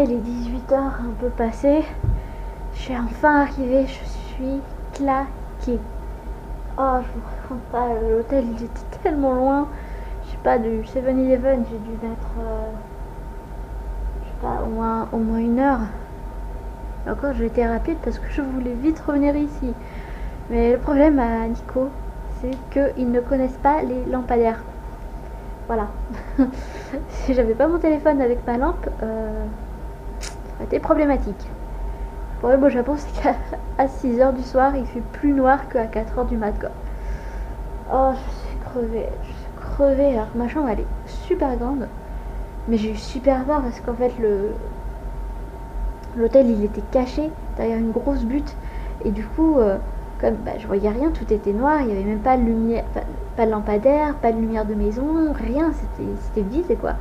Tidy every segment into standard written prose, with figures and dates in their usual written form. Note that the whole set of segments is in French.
il est 18h un peu passé. Je suis enfin arrivée, je suis claquée. Oh, je vous raconte pas, l'hôtel il était tellement loin. Je sais pas, du 7-Eleven, j'ai dû mettre, je sais pas, au moins 1 heure. Et encore, j'ai été rapide parce que je voulais vite revenir ici. Mais le problème à Nico, c'est qu'ils ne connaissent pas les lampadaires. Voilà. Si j'avais pas mon téléphone avec ma lampe, ça aurait été problématique. Le problème au Japon, c'est qu'à 6h du soir, il fait plus noir qu'à 4h du mat, quoi. Oh, je suis crevée. Alors ma chambre, elle est super grande. Mais j'ai eu super peur parce qu'en fait, l'hôtel, il était caché derrière une grosse butte. Et du coup, comme je voyais rien, tout était noir. Il n'y avait même pas de lumière, pas de lampadaire, pas de lumière de maison, rien. C'était vide, quoi.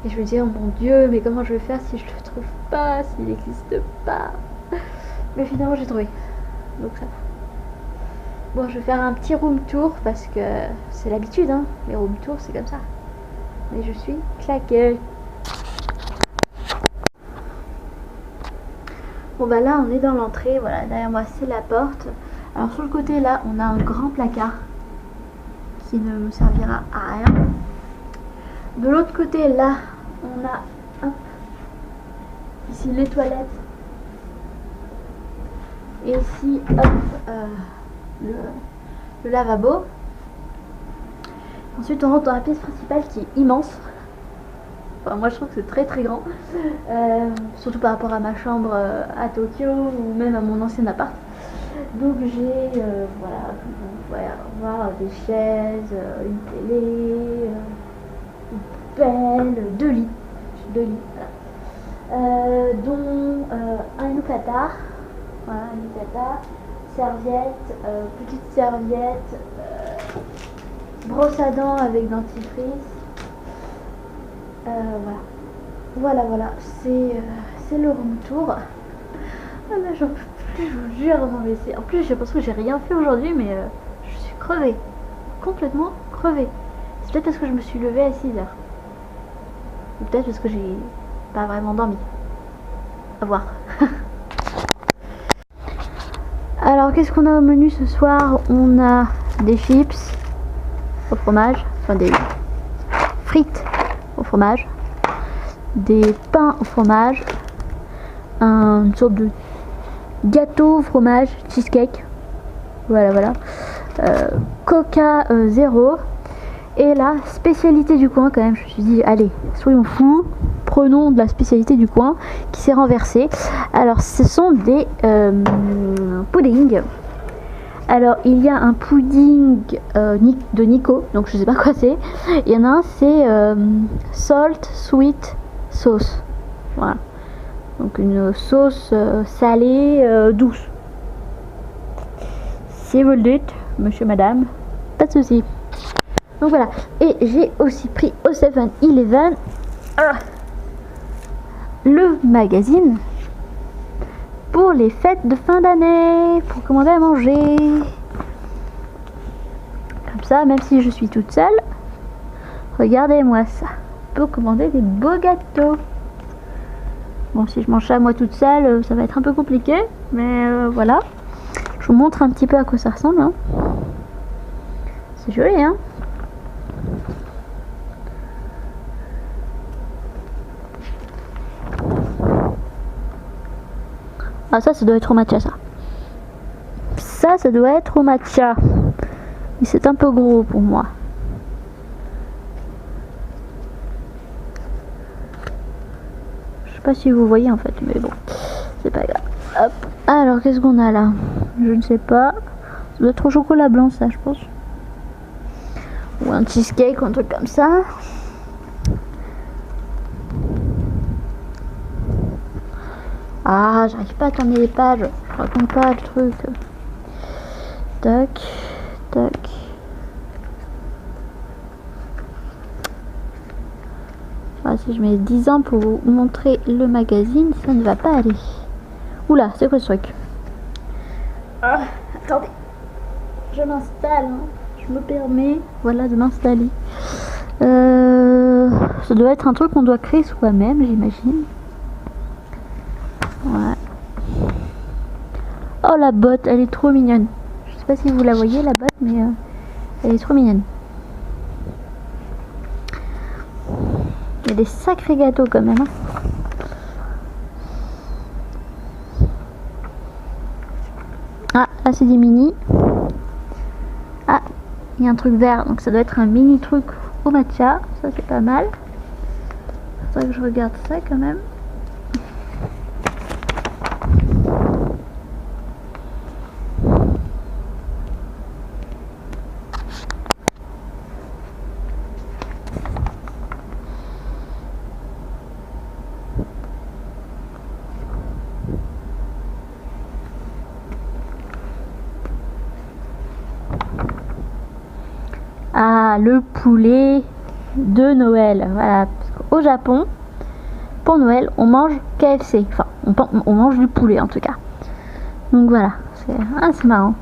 Et je me disais, oh mon Dieu, mais comment je vais faire si je le trouve pas, s'il n'existe pas. Mais finalement, j'ai trouvé. Donc ça va. Bon, je vais faire un petit room tour parce que c'est l'habitude, hein. Les room tours, c'est comme ça. Mais je suis claquée. Bon, bah là, on est dans l'entrée. Voilà, derrière moi, c'est la porte. Alors, sur le côté, là, on a un grand placard qui ne me servira à rien. De l'autre côté, là, on a hop, ici les toilettes. Et ici, hop, le lavabo. Ensuite, on rentre dans la pièce principale qui est immense. Enfin, moi, je trouve que c'est très très grand. Surtout par rapport à ma chambre à Tokyo ou même à mon ancien appart. Donc, j'ai, voilà, vous pouvez voir des chaises, une télé, une pelle, 2 lits. J'ai 2 lits, voilà. Dont un yukata. Voilà, un yukata. Serviette, petite serviette, brosse à dents avec dentifrice. Voilà, c'est le room tour. Ah là, j'en peux plus, je vous jure, non mais en plus j'ai l'impression que j'ai rien fait aujourd'hui, mais je suis crevée, complètement crevée. C'est peut-être parce que je me suis levée à 6h. Ou peut-être parce que j'ai pas vraiment dormi. À voir. Alors, qu'est-ce qu'on a au menu ce soir? On a des chips au fromage, enfin des frites au fromage, des pains au fromage, une sorte de gâteau au fromage, cheesecake, voilà, Coca zéro. Et la spécialité du coin, quand même, je me suis dit, allez, soyons fous, prenons de la spécialité du coin qui s'est renversée. Alors, ce sont des puddings. Alors, il y a un pudding de Nico, donc je sais pas quoi c'est. Il y en a un, c'est salt sweet sauce. Voilà. Donc, une sauce salée douce. Si vous le dites, monsieur, madame, pas de souci. Donc voilà, et j'ai aussi pris au 7-Eleven le magazine pour les fêtes de fin d'année, pour commander à manger. Comme ça, même si je suis toute seule, regardez-moi ça, je peux commander des beaux gâteaux. Bon, si je mange ça moi toute seule, ça va être un peu compliqué, mais voilà. Je vous montre un petit peu à quoi ça ressemble, hein. C'est joli, hein. Ah, ça doit être au matcha, ça. Ça doit être au matcha. Mais c'est un peu gros pour moi. Je sais pas si vous voyez en fait, mais bon, c'est pas grave. Hop. Alors, qu'est-ce qu'on a là? Je ne sais pas. Ça doit être au chocolat blanc, ça, je pense. Ou un cheesecake ou un truc comme ça. Ah, j'arrive pas à tourner les pages. Je raconte pas le truc. Tac, tac. Ah, si je mets 10 ans pour vous montrer le magazine, ça ne va pas aller. Oula, c'est quoi ce truc? Ah, attendez. Je m'installe. Hein. Je me permets, voilà, de m'installer. Ça doit être un truc qu'on doit créer soi-même, j'imagine. Ouais. Oh la botte, elle est trop mignonne. Je sais pas si vous la voyez la botte, mais elle est trop mignonne. Il y a des sacrés gâteaux quand même. Hein. Ah, là c'est des mini. Ah, il y a un truc vert, donc ça doit être un mini truc au matcha. Ça c'est pas mal. Faudrait que je regarde ça quand même. Ah, le poulet de Noël. Voilà. Au Japon, pour Noël, on mange KFC. Enfin, on mange du poulet en tout cas. Donc voilà. C'est marrant.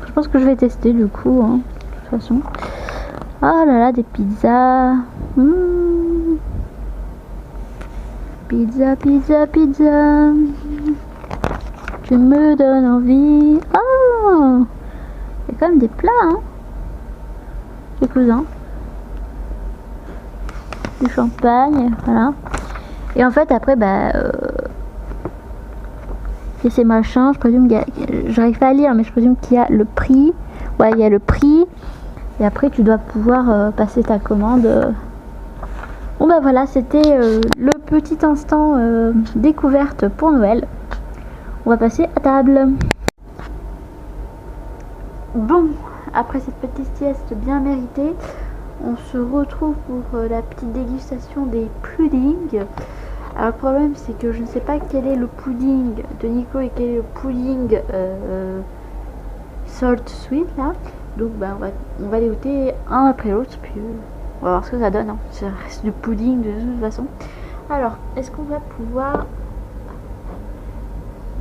Je pense que je vais tester du coup. Hein, de toute façon. Oh là là, des pizzas. Pizza, pizza, pizza. Tu me donnes envie. Oh, il y a quand même des plats, hein. Quelques-uns. Du champagne, voilà. Et en fait, après, bah, il y a ces machins. Je présume qu'il y a, j'arrive pas à lire, mais je présume qu'il y a le prix. Ouais, il y a le prix. Et après, tu dois pouvoir passer ta commande. Bon, bah voilà, c'était le petit instant découverte pour Noël. On va passer à table. Bon, après cette petite sieste bien méritée, on se retrouve pour la petite dégustation des puddings. Alors le problème c'est que je ne sais pas quel est le pudding de Nico et quel est le pudding salt sweet là. Donc bah, on va les goûter un après l'autre, puis on va voir ce que ça donne. Hein. Ça reste du pudding de toute façon. Alors, est-ce qu'on va pouvoir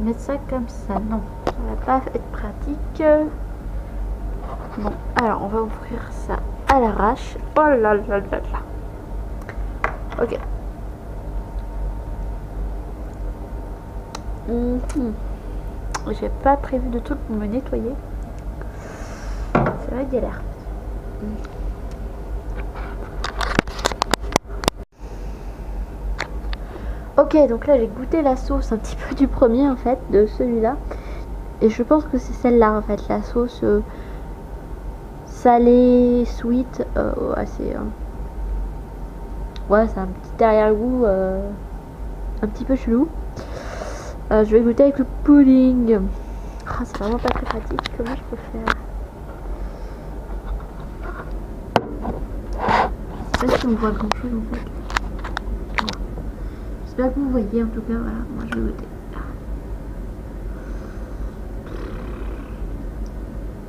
mettre ça comme ça? Non, ça va pas être pratique. Bon, alors on va ouvrir ça à l'arrache. Oh là là là là. Ok. J'ai pas prévu de truc pour me nettoyer. C'est vrai galère. Ok, donc là j'ai goûté la sauce un petit peu du premier en fait, de celui-là. Et je pense que c'est celle-là en fait, la sauce salée, sweet, assez... ouais, c'est un petit arrière-goût un petit peu chelou. Je vais goûter avec le pudding. Oh, c'est vraiment pas très pratique. Comment je peux faire? Je sais pas si on voit grand chose en fait. J'espère que vous voyez en tout cas. Voilà, moi je vais goûter.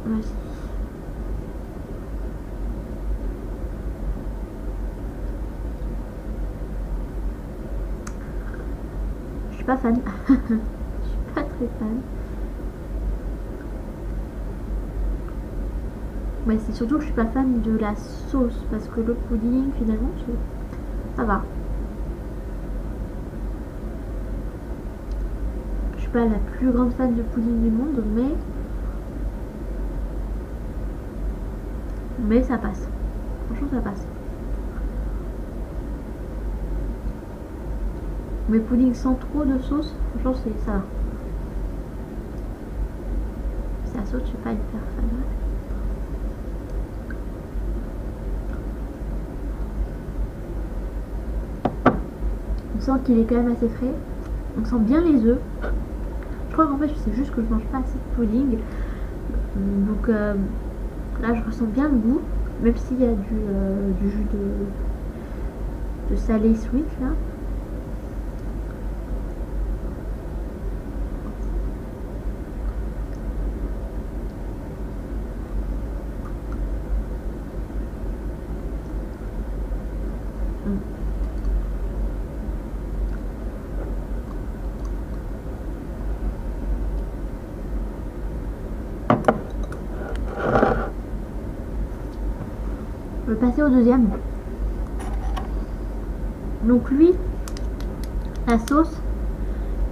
Vas-y. Je suis pas fan. Je suis pas très fan. Mais c'est surtout que je suis pas fan de la sauce parce que le pudding finalement ça va. Je suis pas la plus grande fan de pudding du monde, mais ça passe. Franchement ça passe. Mais pudding sans trop de sauce, franchement ça va. C'est la sauce, je suis pas hyper fan. On sent qu'il est quand même assez frais. On sent bien les œufs. Je crois qu'en fait c'est juste que je mange pas assez de pudding. Donc là je ressens bien le goût. Même s'il y a du jus de salé sweet là. Je vais passer au deuxième. Donc lui, la sauce,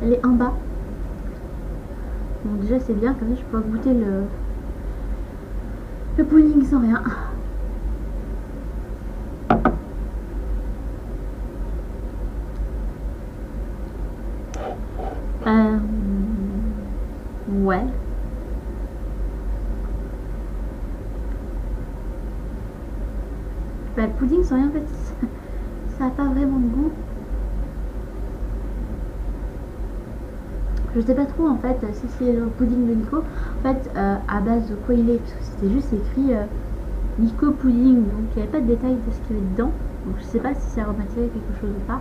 Elle est en bas. Bon, déjà c'est bien, comme ça je peux goûter le pudding sans rien. Ouais. Bah, le pudding sans rien, en fait, ça a pas vraiment de goût. Je sais pas trop en fait si c'est le pudding de Nico. En fait, à base de quoi il est, parce que c'était juste écrit Nico pudding, donc il n'y avait pas de détails de ce qu'il y avait dedans. Donc je sais pas si c'est aromatisé quelque chose ou pas.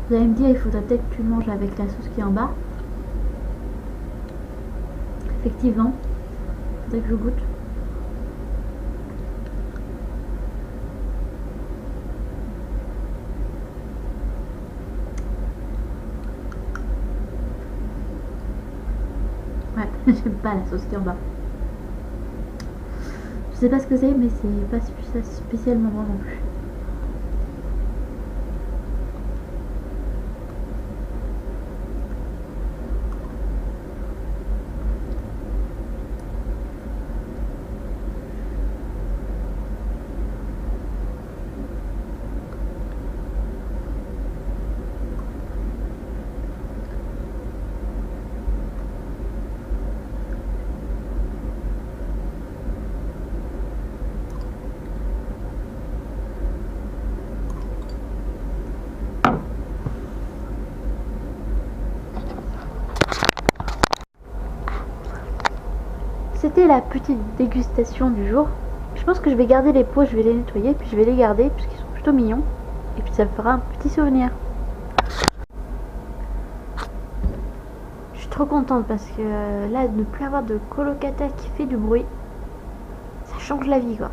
Vous allez me dire, il faudrait peut-être que tu le manges avec la sauce qui est en bas. Effectivement, dès que je goûte. Ouais, j'aime pas la sauce qui est en bas. Je sais pas ce que c'est, mais c'est pas spécialement bon non plus. C'était la petite dégustation du jour. Je pense que je vais garder les pots, je vais les nettoyer, puis je vais les garder puisqu'ils sont plutôt mignons. Et puis ça me fera un petit souvenir. Je suis trop contente parce que là, de ne plus avoir de colocataire qui fait du bruit, ça change la vie quoi.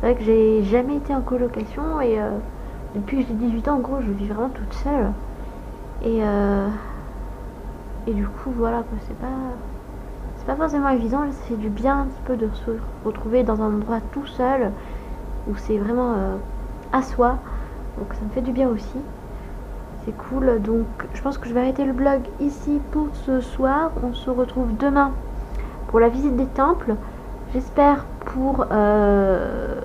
C'est vrai que j'ai jamais été en colocation et depuis que j'ai 18 ans, en gros, je vis vraiment toute seule. Et du coup, voilà quoi, c'est pas forcément évident, là, ça fait du bien un petit peu de se retrouver dans un endroit tout seul où c'est vraiment à soi, donc ça me fait du bien aussi, c'est cool. Donc je pense que je vais arrêter le vlog ici pour ce soir. On se retrouve demain pour la visite des temples, j'espère pour la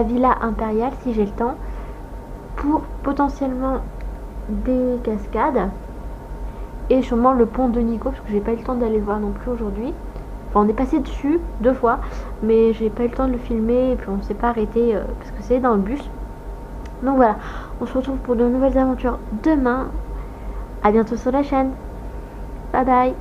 villa impériale si j'ai le temps, pour potentiellement des cascades et sûrement le pont de Nico parce que j'ai pas eu le temps d'aller le voir non plus aujourd'hui. Enfin, on est passé dessus 2 fois mais j'ai pas eu le temps de le filmer et puis on s'est pas arrêté parce que c'est dans le bus. Donc voilà, on se retrouve pour de nouvelles aventures demain. À bientôt sur la chaîne. Bye bye.